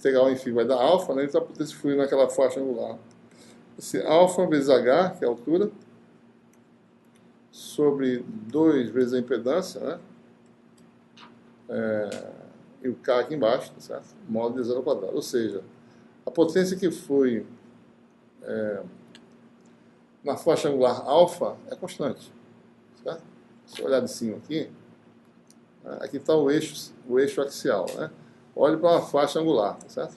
integral em φ vai dar alfa, né? Então a potência fluir naquela faixa angular. Esse alfa vezes h, que é a altura, sobre 2 vezes a impedância, né? E o K aqui embaixo, tá certo? Módulo de zero ao quadrado. Ou seja, a potência que flui na faixa angular alfa é constante, certo? Se eu olhar de cima aqui, aqui está o eixo axial, né? Olhe para uma faixa angular, tá certo?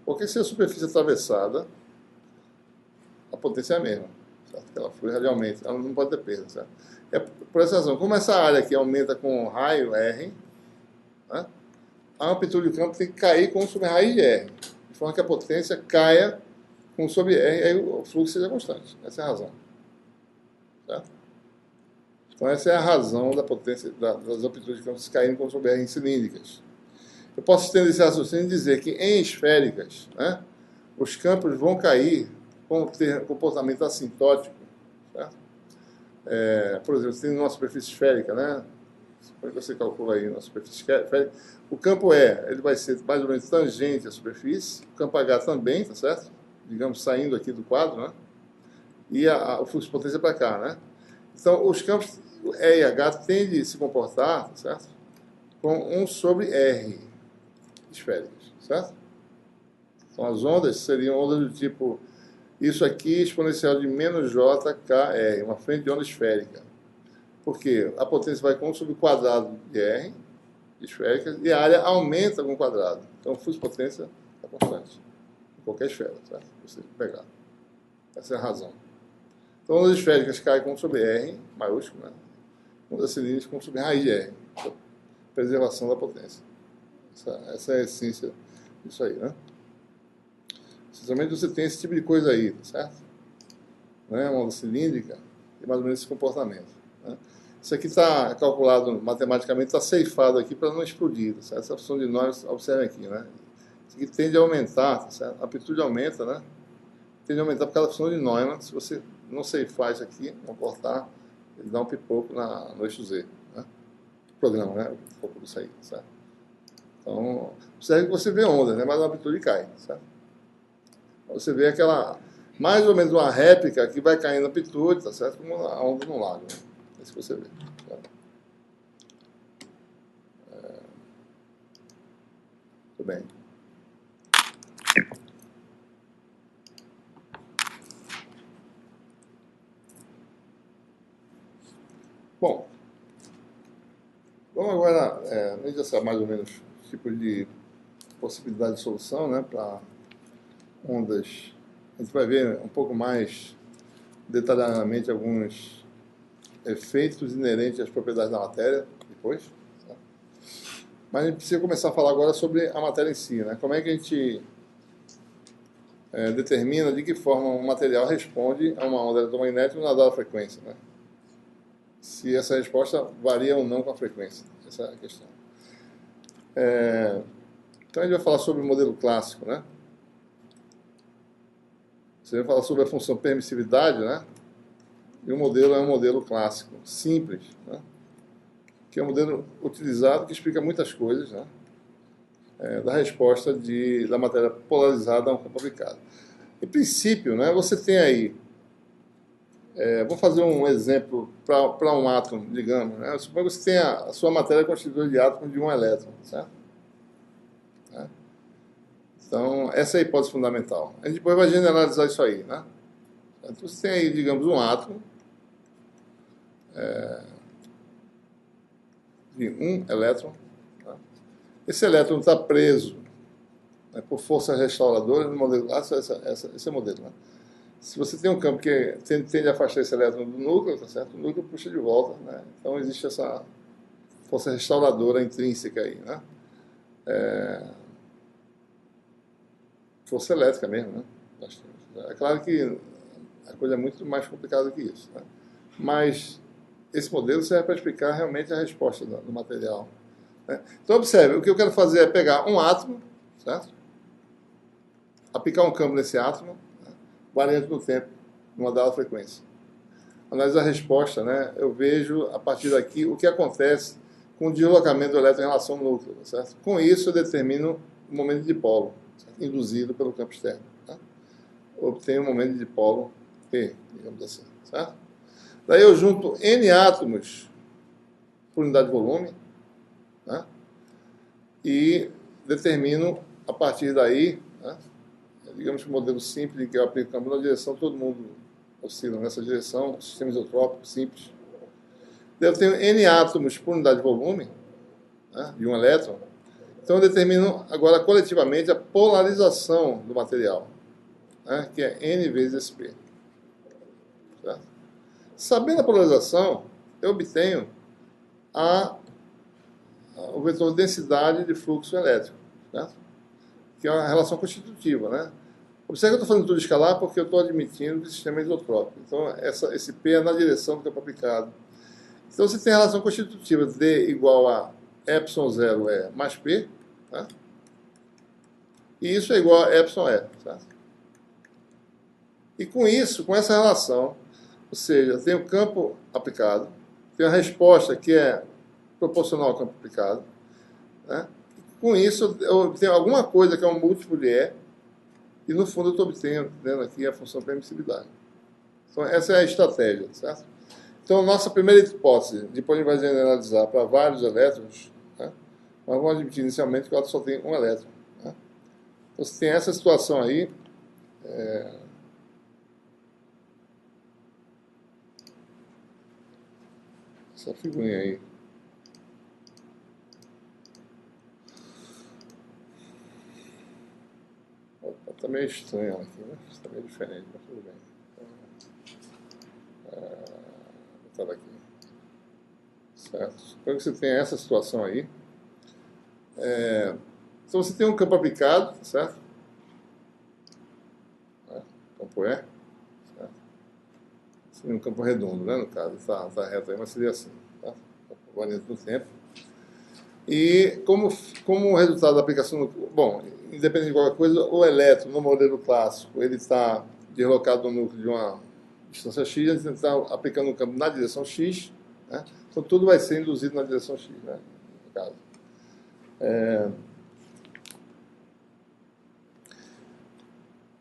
Porque se a superfície é atravessada, a potência é a mesma, certo? Ela flui radialmente, ela não pode ter perda, certo? É por essa razão, como essa área aqui aumenta com raio R, né, a amplitude do campo tem que cair com sobre a raiz de R, de forma que a potência caia com sobre R, e aí o fluxo seja constante. Essa é a razão, certo? Então essa é a razão da potência das amplitudes de campo caírem com sobre R em cilíndricas. Eu posso estender esse raciocínio e dizer que em esféricas, né, os campos vão cair, vão ter comportamento assintótico, certo? Por exemplo, você tem uma superfície esférica, né? Como você calcula aí na superfície esférica? O campo ele vai ser mais ou menos tangente à superfície, o campo H também, tá certo? Digamos, saindo aqui do quadro, né? E o fluxo de potência para cá, né? Então, os campos E e H tendem a se comportar, tá certo? Com 1 sobre R esféricas, certo? Então, as ondas seriam ondas do tipo, isso aqui exponencial de menos JKR, uma frente de onda esférica. Porque a potência vai com 1 sobre o quadrado de R, esférica, e a área aumenta com o quadrado. Então, o fluxo de potência é constante. Em qualquer esfera, certo? Você pegar. Essa é a razão. Então, ondas esféricas caem com 1 sobre R, maiúsculo, né? Ondas cilíndricas com 1 sobre raiz de R. Então, preservação da potência. Essa é a essência disso aí, né? Essencialmente, você tem esse tipo de coisa aí, tá certo? Né? Uma onda cilíndrica e mais ou menos esse comportamento. Né? Isso aqui está calculado matematicamente, está ceifado aqui para não explodir, tá certo? Essa função de nós, observem aqui, né? Isso aqui tende a aumentar, tá certo? A amplitude aumenta, né? Tende a aumentar por causa da função de Neumann. Se você não ceifar isso aqui, não cortar, ele dá um pipoco no eixo Z, né? O programa, né? O pouco disso aí, certo? Então, observe que você vê ondas, né? Mas a amplitude cai, certo? Você vê aquela, mais ou menos uma réplica que vai caindo a amplitude, tá certo? Como a onda no lago, né? É isso que você vê. Certo? Muito bem. Bom, vamos agora, a gente já sabe mais ou menos os tipos de possibilidade de solução, né, para ondas. A gente vai ver um pouco mais detalhadamente alguns efeitos inerentes às propriedades da matéria depois. Tá? Mas a gente precisa começar a falar agora sobre a matéria em si, né? Como é que a gente determina de que forma um material responde a uma onda eletromagnética na dada frequência, né? Se essa resposta varia ou não com a frequência. Essa é a questão. Então a gente vai falar sobre o modelo clássico, né? Você vai falar sobre a função permissividade, né? E o modelo é um modelo clássico, simples, né? Que é um modelo utilizado que explica muitas coisas, né? Da resposta da matéria polarizada a um campo aplicado. Em princípio, né, você tem aí, vou fazer um exemplo para um átomo, digamos, né? Suponha que você tem a sua matéria constituída de átomos de um elétron, certo? Então, essa é a hipótese fundamental. A gente depois vai generalizar isso aí, né? Então, você tem aí, digamos, um átomo de um elétron. Tá? Esse elétron está preso, né, por forças restauradoras no modelo clássico, esse é o modelo, né? Se você tem um campo que tende a afastar esse elétron do núcleo, tá certo? O núcleo puxa de volta, né? Então, existe essa força restauradora intrínseca aí, né? Força elétrica mesmo, né? É claro que a coisa é muito mais complicada que isso, né? Mas esse modelo serve para explicar realmente a resposta do material, né? Então, observe, o que eu quero fazer é pegar um átomo, certo? Aplicar um campo nesse átomo, né, variante no tempo, numa dada frequência. Analisar a resposta, né? Eu vejo, a partir daqui, o que acontece com o deslocamento do elétron em relação ao núcleo, certo? Com isso, eu determino um momento de dipolo, certo? Induzido pelo campo externo. Tá? Obtenho um momento de dipolo P, digamos assim. Certo? Daí eu junto N átomos por unidade de volume, né? E determino, a partir daí, né? Digamos que o modelo simples que eu aplico campo na direção, todo mundo oscila nessa direção, sistema isotrópico simples. Eu tenho N átomos por unidade de volume, né, de um elétron. Então eu determino agora coletivamente a polarização do material, né, que é N vezes SP. Certo? Sabendo a polarização, eu obtenho o vetor de densidade de fluxo elétrico, certo? Que é uma relação constitutiva. Né? Observe que eu estou fazendo tudo escalar porque eu estou admitindo que o sistema é isotrópico. Então esse P é na direção do campo aplicado. Então, você tem a relação constitutiva D igual a epsilon 0 E mais P, tá? E isso é igual a epsilon E. Tá? E com isso, com essa relação, ou seja, tem o campo aplicado, tem a resposta que é proporcional ao campo aplicado, né? Com isso, eu obtenho alguma coisa que é um múltiplo de E, e no fundo eu estou obtendo aqui a função permissividade. Então, essa é a estratégia, certo? Então, nossa primeira hipótese, depois a gente vai generalizar para vários elétrons, né? Nós vamos admitir inicialmente que o átomo só tem um elétron. Né? Então, se tem essa situação aí, essa figurinha aí, está meio estranha aqui, né? Está meio diferente, mas tudo bem. Vou botar aqui. Certo? Suponho que você tem essa situação aí. Então você tem um campo aplicado, certo? Campo E, certo? Seria um campo redondo, né, no caso. Está reto aí, mas seria assim, tá? Variante do tempo. E como resultado da aplicação, bom, independente de qualquer coisa, o elétron no modelo clássico, ele está deslocado no núcleo de uma distância x, a gente está aplicando um campo na direção x, né? Então tudo vai ser induzido na direção x, né, no caso.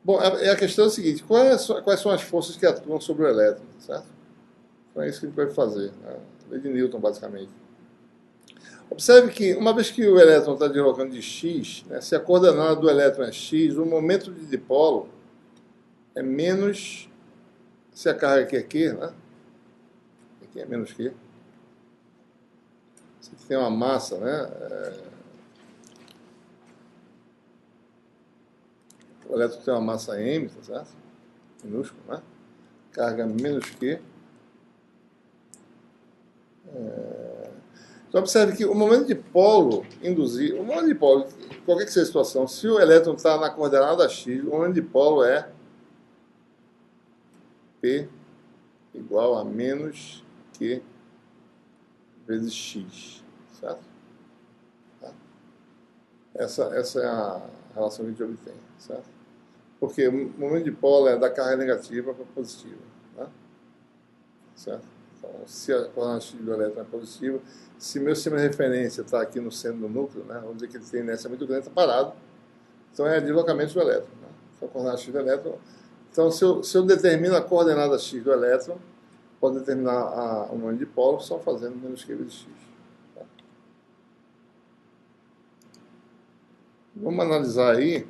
Bom, a questão é a seguinte: quais são as forças que atuam sobre o elétron, certo? Então é isso que a gente vai fazer, né? Lei de Newton, basicamente. Observe que, uma vez que o elétron está deslocando de x, né, se a coordenada do elétron é x, o momento de dipolo é menos, se a carga aqui é Q, né? Aqui é menos Q. Você tem uma massa, né? O elétron tem uma massa m, tá certo? Minúsculo, né? Carga menos Q. Então, observe que o momento de polo induzido, o momento de polo, qualquer que seja a situação, se o elétron está na coordenada x, o momento de polo é P igual a menos Q vezes x, certo? Tá? Essa é a relação que a gente obtém, certo? Porque o momento de polo é da carga negativa para positiva, né? Certo? Então, se a coordenada x do elétron é positiva, se meu sistema de referência está aqui no centro do núcleo, né, vamos dizer que ele tem inércia muito grande, está parado, então é deslocamento do elétron. Né? Então, a coordenada x do elétron. Então, se eu determino a coordenada x do elétron, pode determinar o momento de polo só fazendo menos q vezes x. Tá? Vamos analisar aí.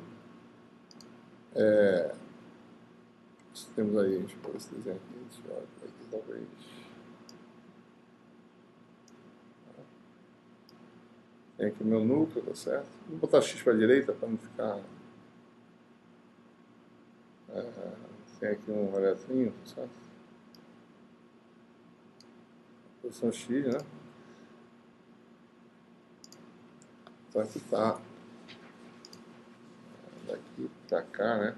Temos aí, deixa eu ver esse desenho aqui, deixa eu ver aqui talvez. Tem aqui o meu núcleo, tá certo? Vou botar x para a direita para não ficar. Tem aqui um eletrinho, tá certo? Posição x, né? Então aqui está. Daqui para cá, né?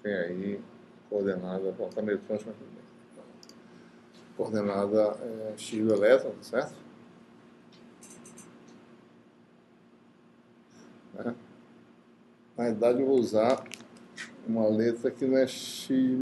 Tem aí coordenada, bom, está meio troncho, mas tudo bem. Coordenada x do elétron, tá certo? Na realidade, eu vou usar uma letra que não é x